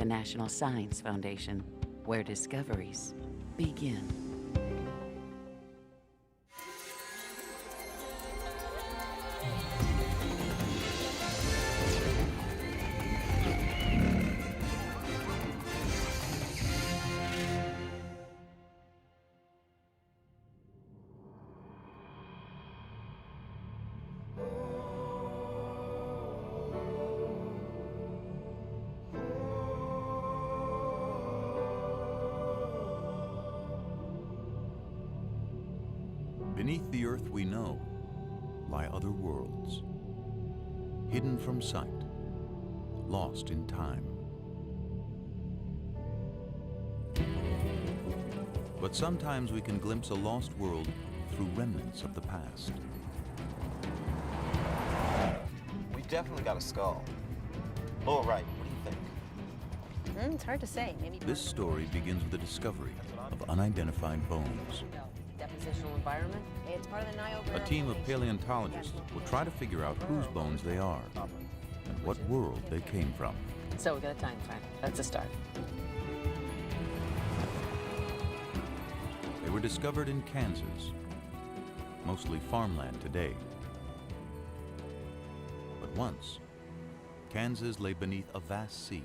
National Science Foundation, where discoveries begin. Beneath the Earth we know lie other worlds, hidden from sight, lost in time. But sometimes we can glimpse a lost world through remnants of the past. We've definitely got a skull. Lower right, what do you think? It's hard to say. Maybe This story begins with the discovery of unidentified bones. depositional environment. It's part of the Niobrara. A team of paleontologists will try to figure out whose bones they are and what world they came from. So we got a time frame. That's a start. They were discovered in Kansas, mostly farmland today. But once, Kansas lay beneath a vast sea.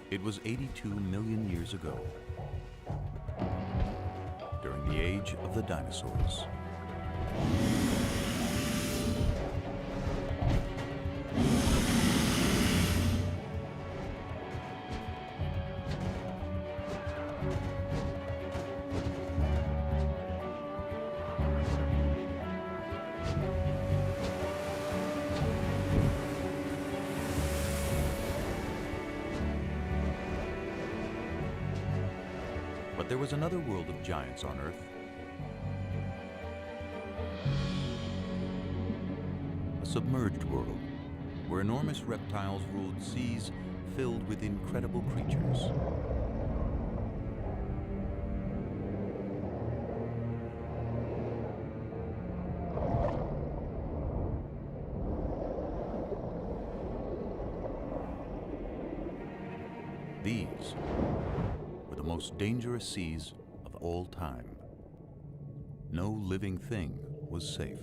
It was 82 million years ago, during the age of the dinosaurs. But there was another world of giants on Earth. A submerged world, where enormous reptiles ruled seas filled with incredible creatures. These were the most dangerous seas of all time. No living thing was safe.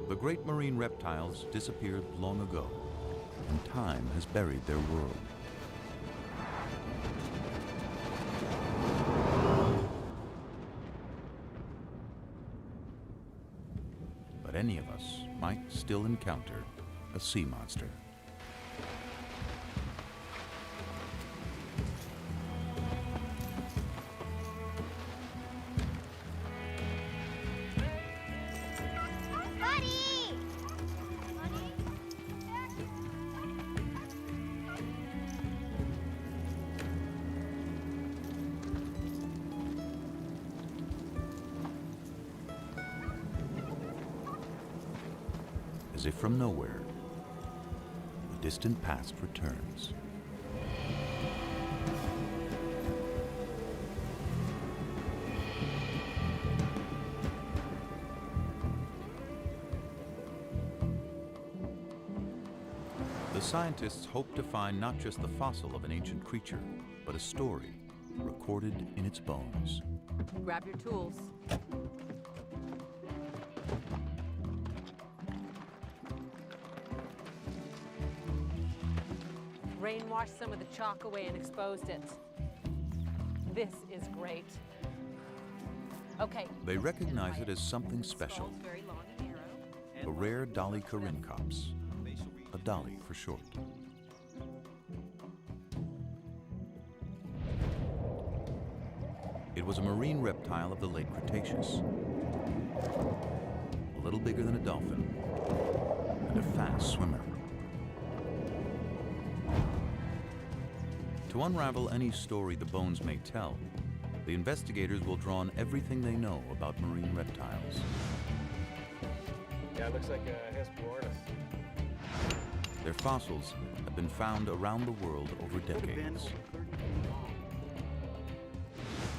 The great marine reptiles disappeared long ago, and time has buried their world. But any of us might still encounter a sea monster. As if from nowhere, the distant past returns. The scientists hope to find not just the fossil of an ancient creature, but a story recorded in its bones. Grab your tools. Rain washed some of the chalk away and exposed it. This is great. Okay. They recognize it as something special, a rare Dolichorhynchops, a dolly for short. It was a marine reptile of the late Cretaceous, a little bigger than a dolphin and a fast swimmer. To unravel any story the bones may tell, the investigators will draw on everything they know about marine reptiles. Yeah, it looks like a Hesperornis. Their fossils have been found around the world over decades.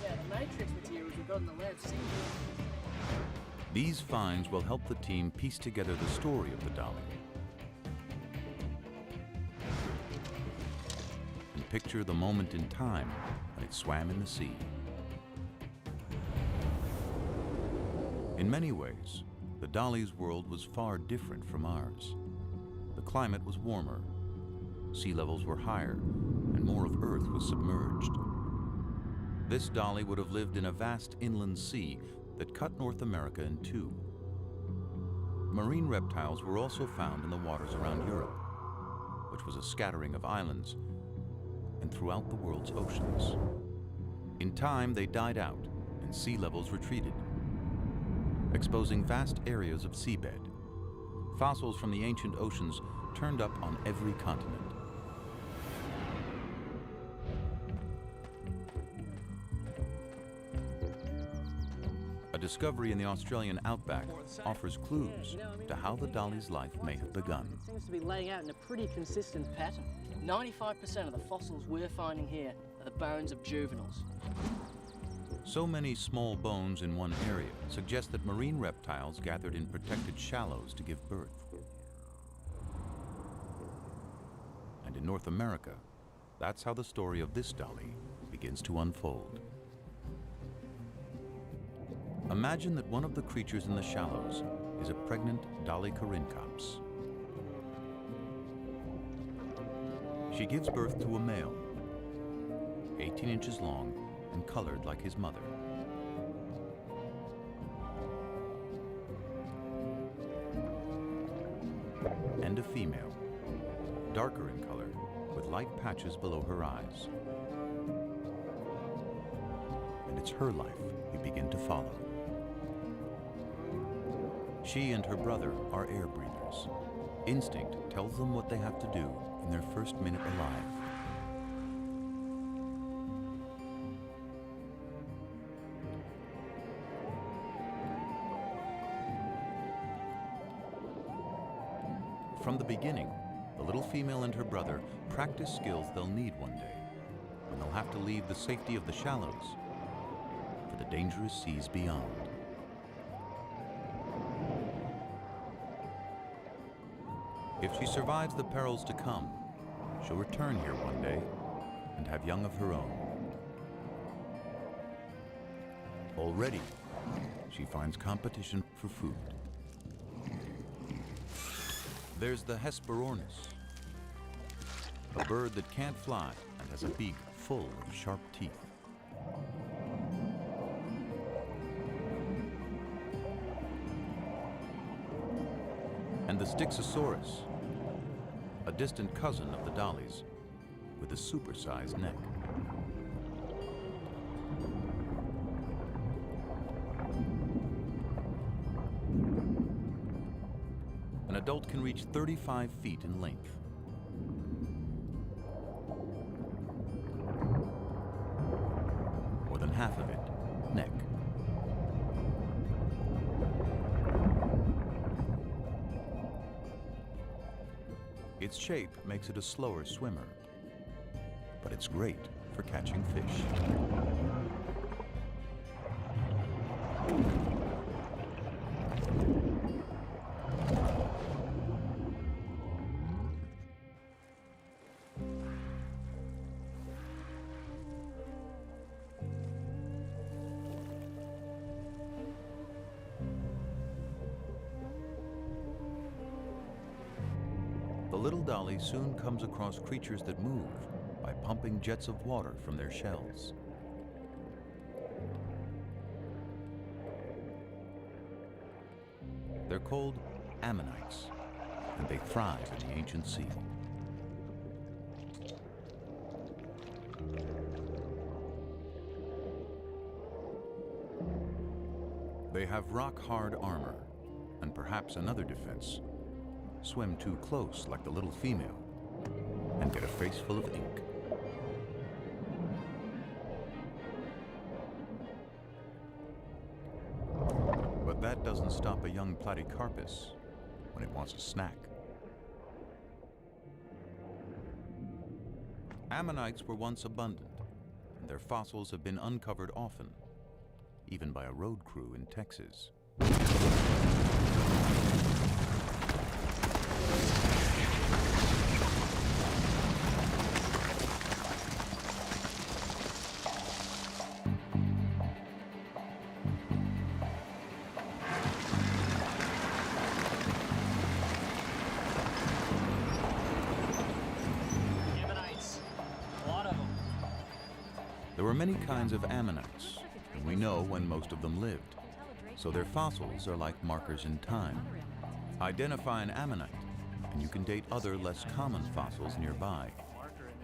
Yeah, the matrix materials we've got in the lab seem These finds will help the team piece together the story of the dolly and picture the moment in time when it swam in the sea. In many ways, the dolly's world was far different from ours. The climate was warmer, sea levels were higher, and more of Earth was submerged. This dolly would have lived in a vast inland sea that cut North America in two. Marine reptiles were also found in the waters around Europe, which was a scattering of islands, and throughout the world's oceans. In time, they died out and sea levels retreated, exposing vast areas of seabed. Fossils from the ancient oceans turned up on every continent. A discovery in the Australian outback offers clues to how the dolly's life may have begun. It seems to be laying out in a pretty consistent pattern. 95% of the fossils we're finding here are the bones of juveniles. So many small bones in one area suggest that marine reptiles gathered in protected shallows to give birth. And in North America, that's how the story of this dolly begins to unfold. Imagine that one of the creatures in the shallows is a pregnant Dolly corincops. She gives birth to a male, 18 inches long and colored like his mother. And a female, darker in color, with light patches below her eyes. And it's her life we begin to follow. She and her brother are air breathers. Instinct tells them what they have to do in their first minute alive. From the beginning, the little female and her brother practice skills they'll need one day, when they'll have to leave the safety of the shallows for the dangerous seas beyond. If she survives the perils to come, she'll return here one day and have young of her own. Already, she finds competition for food. There's the Hesperornis, a bird that can't fly and has a beak full of sharp teeth. And the Styxosaurus, a distant cousin of the dollies with a supersized neck. An adult can reach 35 feet in length. More than half of it, neck. Its shape makes it a slower swimmer, but it's great for catching fish. The little dolly soon comes across creatures that move by pumping jets of water from their shells. They're called ammonites, and they thrive in the ancient sea. They have rock-hard armor, and perhaps another defense. Swim too close like the little female, and get a face full of ink. But that doesn't stop a young platycarpus when it wants a snack. Ammonites were once abundant, and their fossils have been uncovered often, even by a road crew in Texas. Ammonites. A lot of them. There were many kinds of ammonites, and we know when most of them lived. So their fossils are like markers in time. Identify an ammonite, and you can date other less common fossils nearby.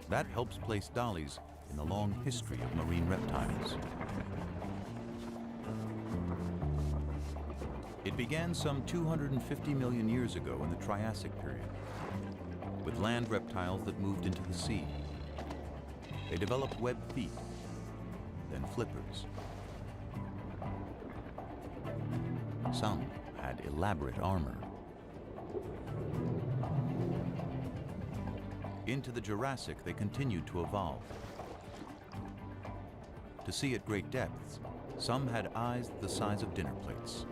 That helps place dollies in the long history of marine reptiles. It began some 250 million years ago in the Triassic period, with land reptiles that moved into the sea. They developed webbed feet, then flippers. Some had elaborate armor. Into the Jurassic, they continued to evolve. To see at great depths, some had eyes the size of dinner plates.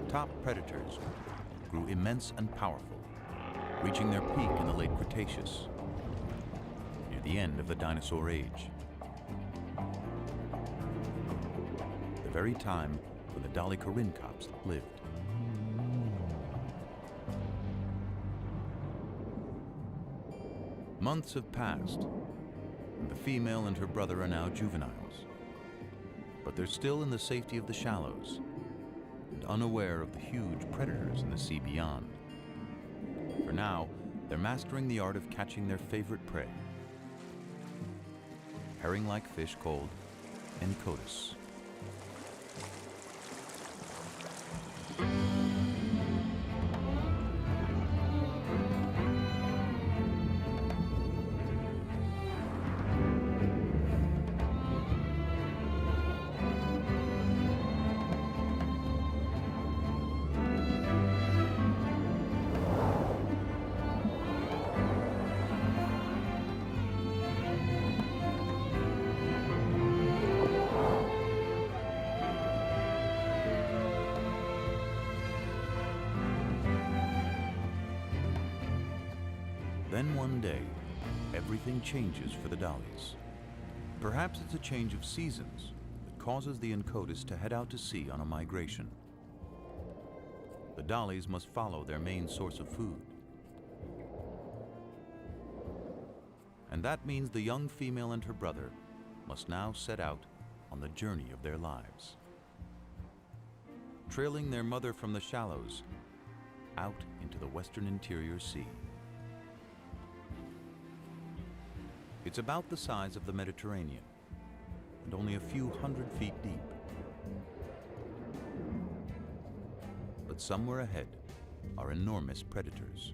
Top predators grew immense and powerful, reaching their peak in the late Cretaceous, near the end of the dinosaur age. The very time when the Dolichorhynchops lived. Months have passed, and the female and her brother are now juveniles. But they're still in the safety of the shallows, and unaware of the huge predators in the sea beyond. For now, they're mastering the art of catching their favorite prey, herring-like fish called Encotus. Then one day, everything changes for the dollies. Perhaps it's a change of seasons that causes the Encotus to head out to sea on a migration. The dollies must follow their main source of food. And that means the young female and her brother must now set out on the journey of their lives, trailing their mother from the shallows out into the western interior sea. It's about the size of the Mediterranean and only a few 100 feet deep. But somewhere ahead are enormous predators.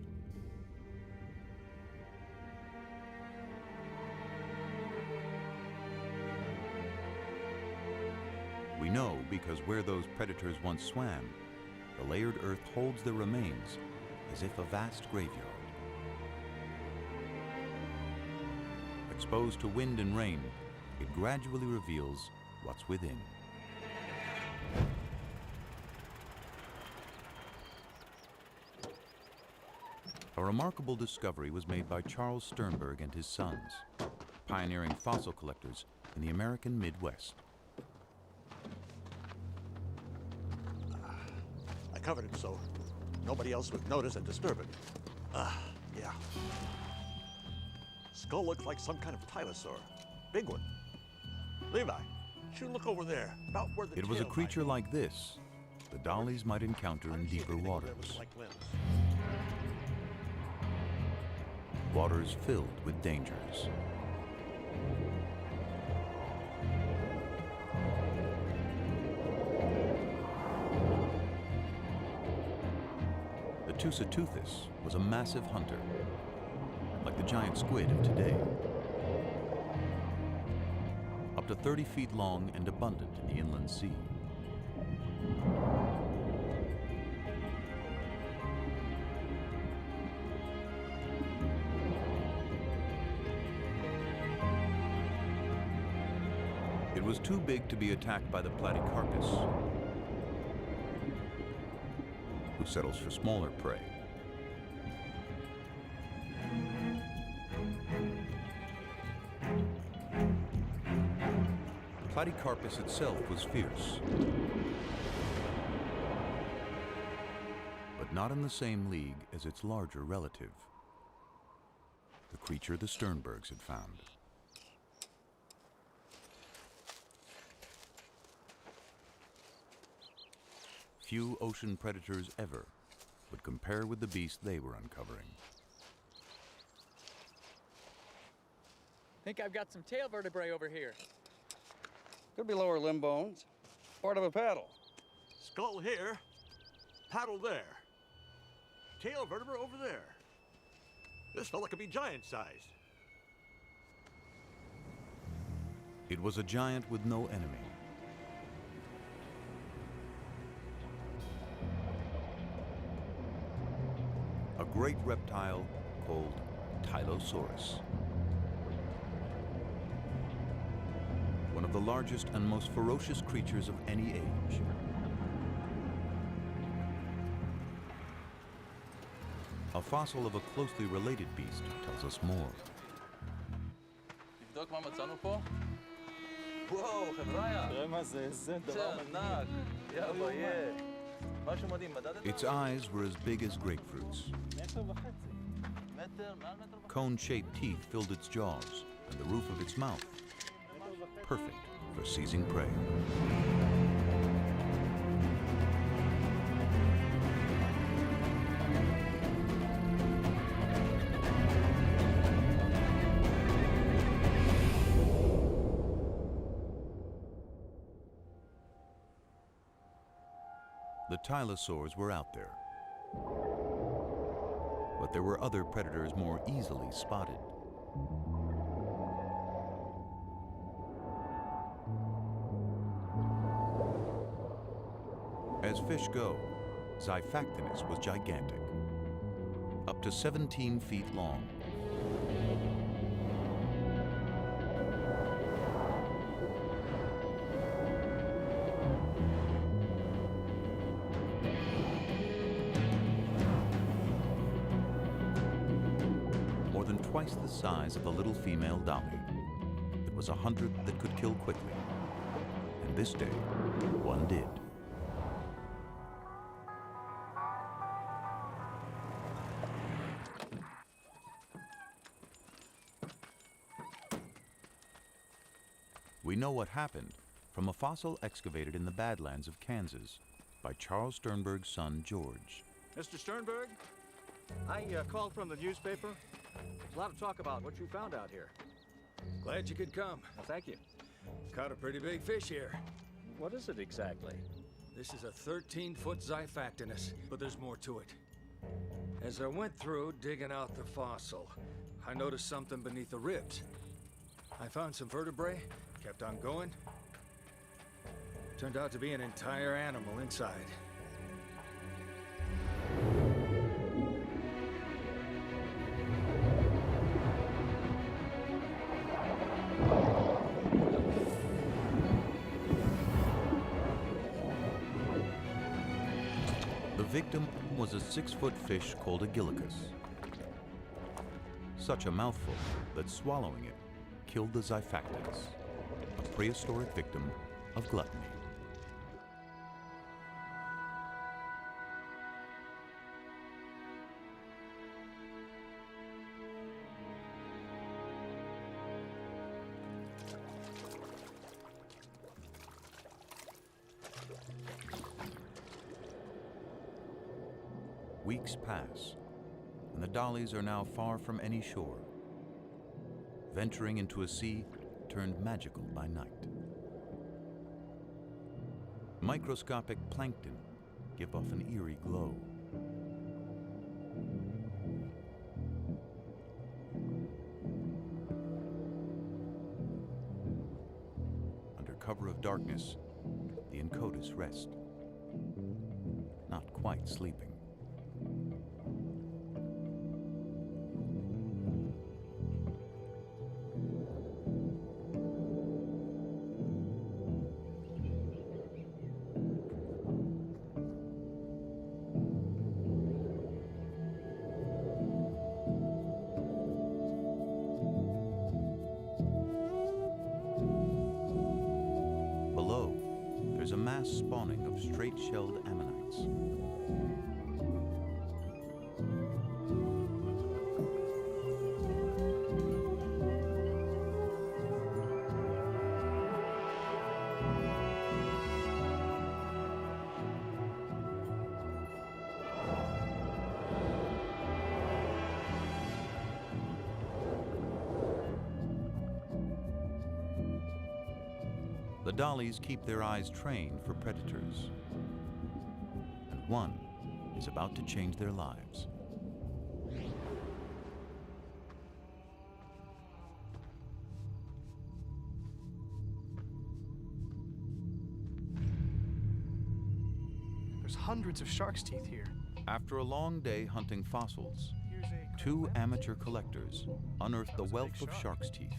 We know because where those predators once swam, the layered earth holds their remains as if a vast graveyard. Exposed to wind and rain, it gradually reveals what's within. A remarkable discovery was made by Charles Sternberg and his sons, pioneering fossil collectors in the American Midwest. I covered it so nobody else would notice and disturb it. Yeah. Skull looks like some kind of dinosaur. Big one. Levi, should look over there, about where the It was a tail creature might like this the dollies might encounter in deeper waters. Like limbs. waters filled with dangers. The Tusateuthis was a massive hunter, like the giant squid of today. Up to 30 feet long and abundant in the inland sea. It was too big to be attacked by the Platycarpus, who settles for smaller prey. Platycarpus itself was fierce, but not in the same league as its larger relative, the creature the Sternbergs had found. Few ocean predators ever would compare with the beast they were uncovering. Think I've got some tail vertebrae over here. Could be lower limb bones. Part of a paddle. Skull here, paddle there. Tail vertebra over there. This fella could be giant-sized. It was a giant with no enemy. A great reptile called Tylosaurus. One of the largest and most ferocious creatures of any age. A fossil of a closely related beast tells us more. תבדוק מה מצאנו פה? וואו, חבריה. תראה מה זה, איזה דבר ענק. יא ביי. משהו מדהים, מדדת? Its eyes were as big as grapefruits. מטר וחצי. מטר, מעל מטר וחצי. Cone-shaped teeth filled its jaws and the roof of its mouth. Perfect for seizing prey. The Tylosaurs were out there, but there were other predators more easily spotted. As fish go, Xiphactinus was gigantic, up to 17 feet long. More than twice the size of the little female dolly. It was a hunter that could kill quickly, and this day, one did. We know what happened from a fossil excavated in the Badlands of Kansas by Charles Sternberg's son, George. Mr. Sternberg, I called from the newspaper. There's a lot of talk about what you found out here. Glad you could come. Well, thank you. Caught a pretty big fish here. What is it exactly? This is a 13-foot Xiphactinus, but there's more to it. As I went through digging out the fossil, I noticed something beneath the ribs. I found some vertebrae, kept on going. Turned out to be an entire animal inside. The victim was a 6-foot fish called a gillicus. Such a mouthful that swallowing it killed the Xiphactinus, a prehistoric victim of gluttony. Weeks pass, and the dollies are now far from any shore, venturing into a sea turned magical by night. Microscopic plankton give off an eerie glow. Under cover of darkness, the Incotus rest, not quite sleeping. Below, there's a mass spawning of straight-shelled ammonites. The dollies keep their eyes trained for predators, and one is about to change their lives. There's hundreds of shark's teeth here. After a long day hunting fossils, two amateur collectors unearthed the wealth of shark's teeth.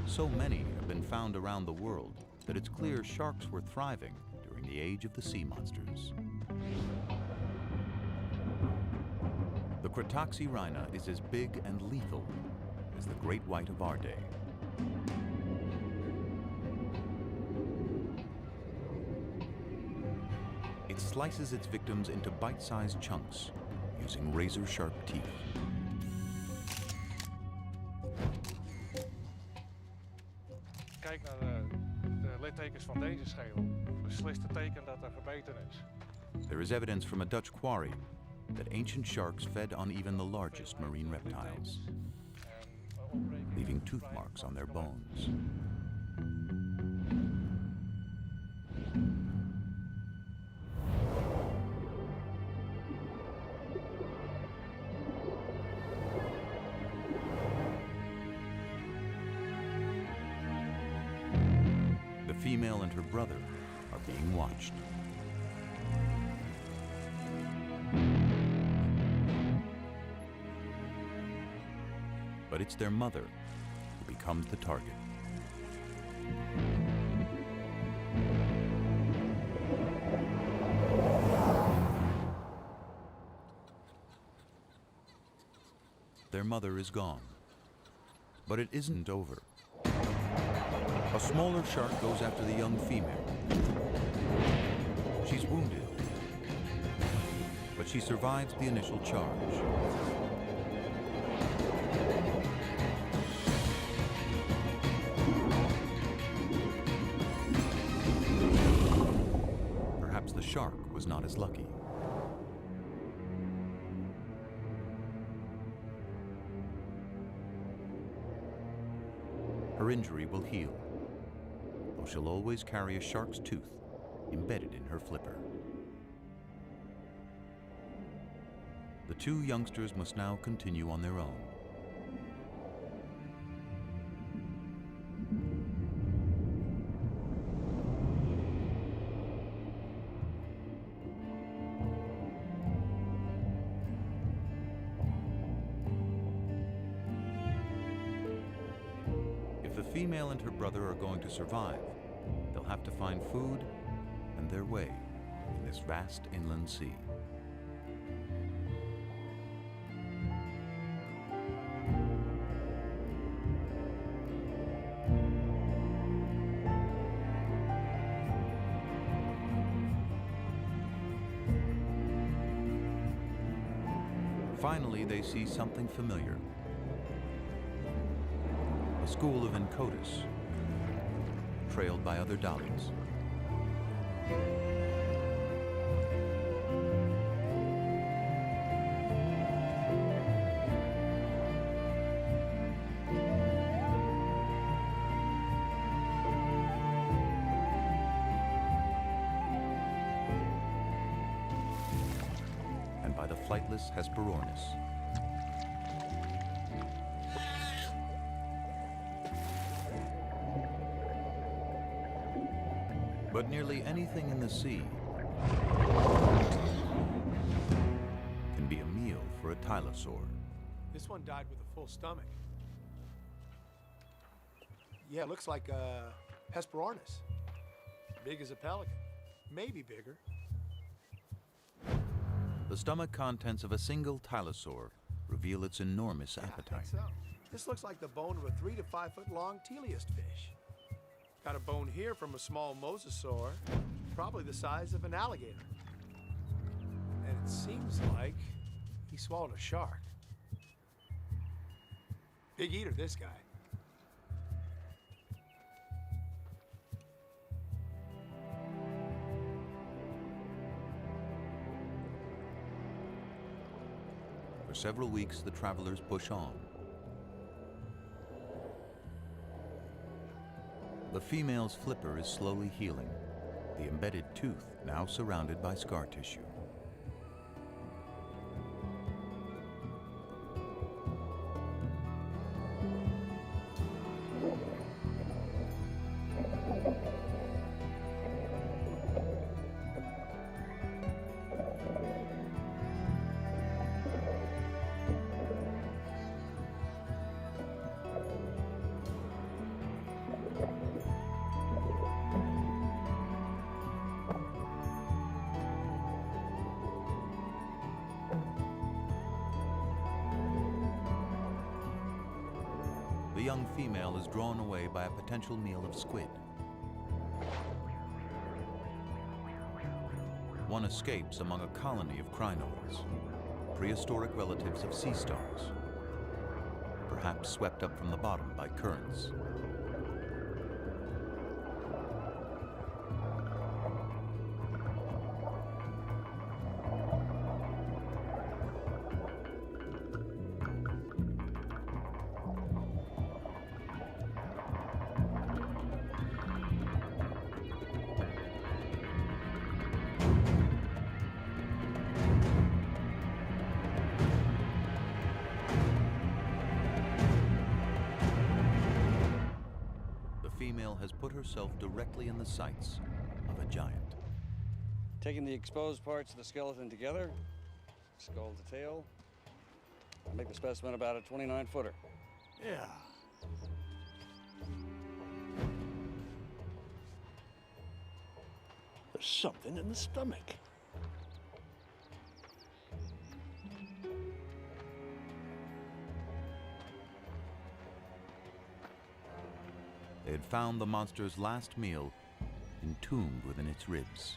So many have been found around the world that it's clear sharks were thriving during the age of the sea monsters. The Cretoxyrhina is as big and lethal as the great white of our day. It slices its victims into bite-sized chunks using razor-sharp teeth. Kijk naar de littekens van deze schedel. Beslist het teken dat er gebeten is. There is evidence from a Dutch quarry that ancient sharks fed on even the largest marine reptiles, leaving tooth marks on their bones. The female and her brother are being watched. But it's their mother who becomes the target. Their mother is gone, but it isn't over. A smaller shark goes after the young female. She's wounded, but she survives the initial charge. Perhaps the shark was not as lucky. Her injury will heal, though she'll always carry a shark's tooth embedded in her flipper. The two youngsters must now continue on their own. If the female and her brother are going to survive, they'll have to find food and their way in this vast inland sea. Finally, they see something familiar. A school of Incotus, trailed by other dollies. And by the flightless Hesperornis. But nearly anything in the sea can be a meal for a tylosaur. This one died with a full stomach. Yeah, it looks like a Hesperornis. Big as a pelican. Maybe bigger. The stomach contents of a single tylosaur reveal its enormous appetite. I think so. This looks like the bone of a 3 to 5 foot long teleost fish. Got a bone here from a small mosasaur, probably the size of an alligator. And it seems like he swallowed a shark. Big eater, this guy. For several weeks, the travelers push on. The female's flipper is slowly healing, the embedded tooth now surrounded by scar tissue. The young female is drawn away by a potential meal of squid. One escapes among a colony of crinoids, prehistoric relatives of sea stars, perhaps swept up from the bottom by currents. Female has put herself directly in the sights of a giant. Taking the exposed parts of the skeleton together, skull to tail, I make the specimen about a 29-footer. Yeah. There's something in the stomach. They had found the monster's last meal entombed within its ribs.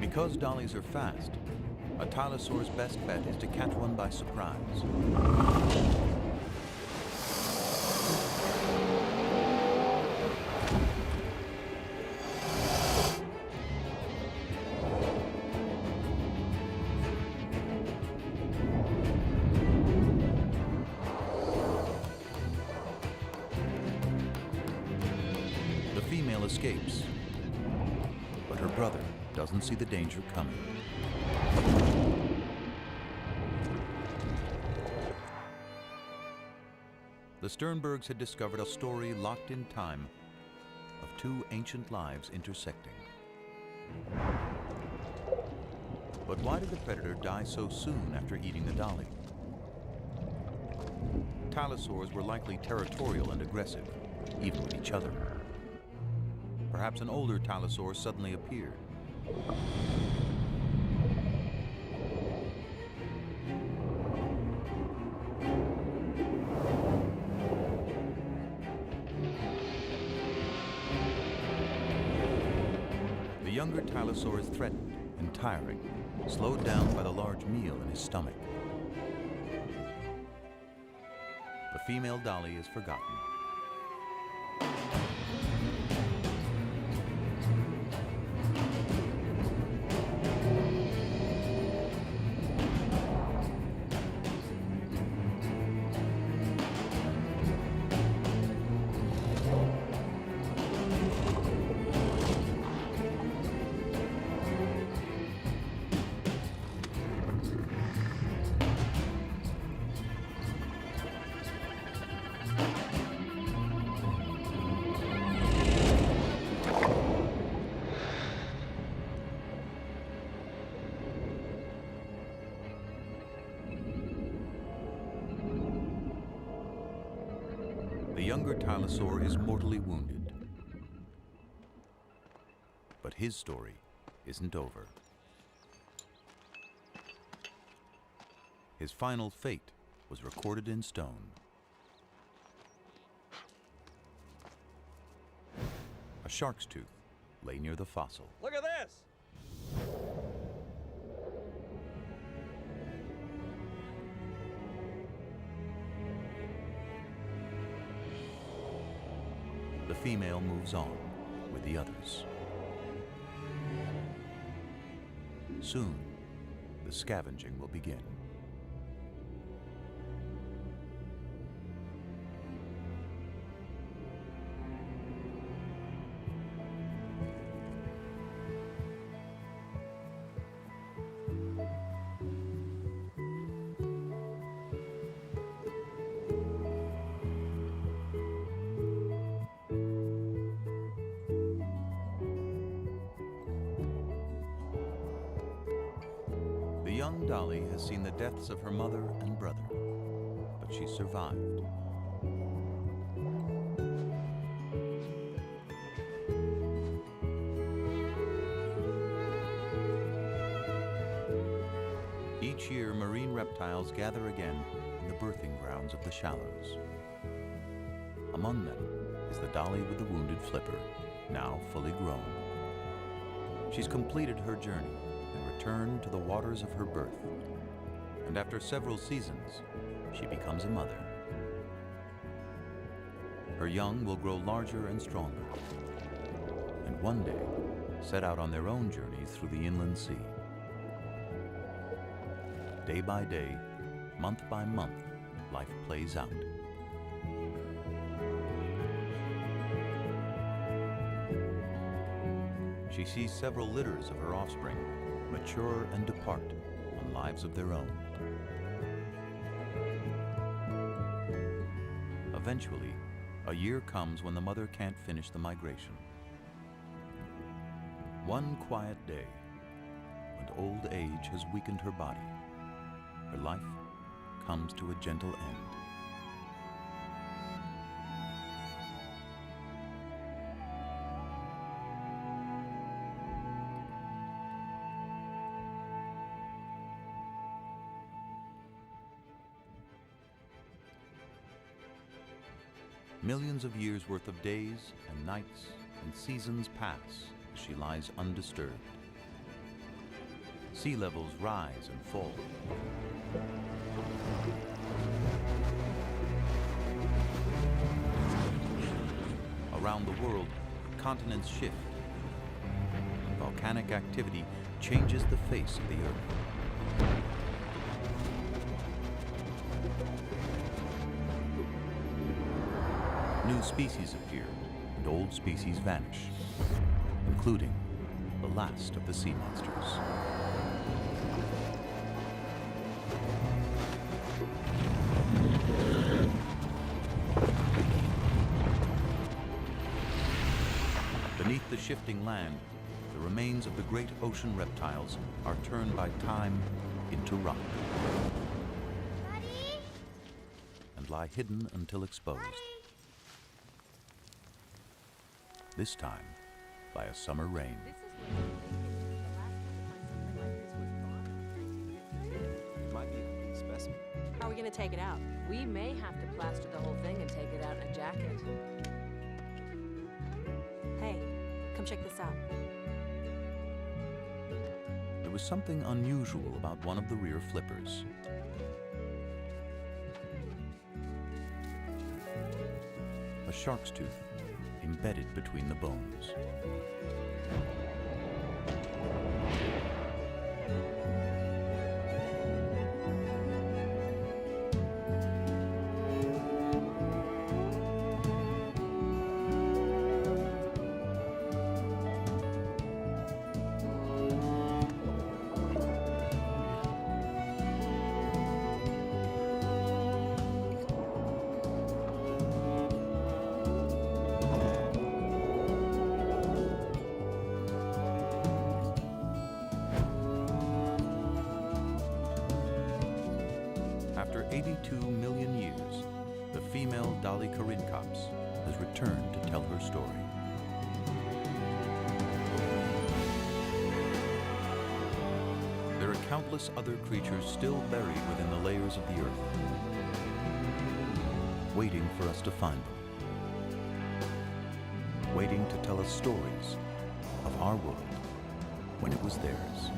Because dollies are fast, a tylosaur's best bet is to catch one by surprise. Escapes, but her brother doesn't see the danger coming. The Sternbergs had discovered a story locked in time of two ancient lives intersecting. But why did the predator die so soon after eating the dolly? Tylosaurs were likely territorial and aggressive, even with each other. Perhaps an older tylosaur suddenly appeared. The younger tylosaur is threatened and tiring, slowed down by the large meal in his stomach. The female dolly is forgotten. The younger Tylosaur is mortally wounded. But his story isn't over. His final fate was recorded in stone. A shark's tooth lay near the fossil. Look at this! The female moves on with the others. Soon, the scavenging will begin. The young Dolly has seen the deaths of her mother and brother, but she survived. Each year, marine reptiles gather again in the birthing grounds of the shallows. Among them is the dolly with the wounded flipper, now fully grown. She's completed her journey and returned to the waters of her birth. And after several seasons, she becomes a mother. Her young will grow larger and stronger, and one day set out on their own journeys through the inland sea. Day by day, month by month, life plays out. She sees several litters of her offspring mature and depart on lives of their own. Eventually, a year comes when the mother can't finish the migration. One quiet day, when old age has weakened her body, her life comes to a gentle end. Millions of years' worth of days and nights and seasons pass as she lies undisturbed. Sea levels rise and fall. Around the world, continents shift, and volcanic activity changes the face of the Earth. New species appear, and old species vanish, including the last of the sea monsters. Beneath the shifting land, the remains of the great ocean reptiles are turned by time into rock. Daddy? And lie hidden until exposed. Daddy? This time by a summer rain. It might be a complete specimen. How are we going to take it out? We may have to plaster the whole thing and take it out in a jacket. Hey, come check this out. There was something unusual about one of the rear flippers. shark's tooth embedded between the bones. After 82 million years, the female Dolly Corincops has returned to tell her story. There are countless other creatures still buried within the layers of the earth, waiting for us to find them, waiting to tell us stories of our world when it was theirs.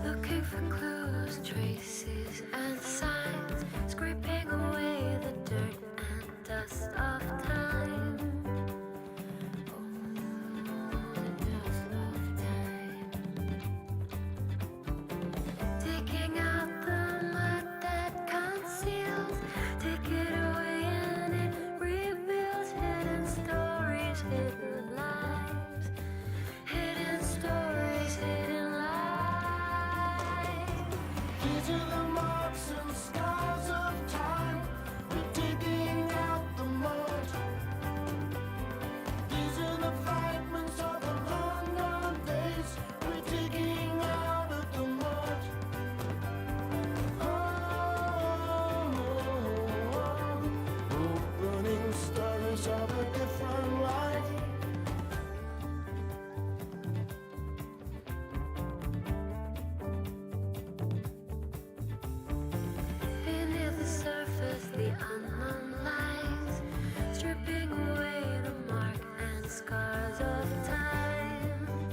Looking for clues, traces, and signs, scraping away the dirt and dust of time. Oh, the dust of time. Digging out the mud that conceals, take it away and it reveals hidden stories, hidden lives, hidden stories, hidden lives. These are the marks and scars of time. We're digging out the mud. These are the fragments of the long gone days. We're digging out of the mud. Burning stories of a different life. Beneath the surface, the unknown lies, stripping away the mark and scars of time. Oh,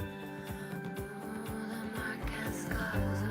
the mark and scars of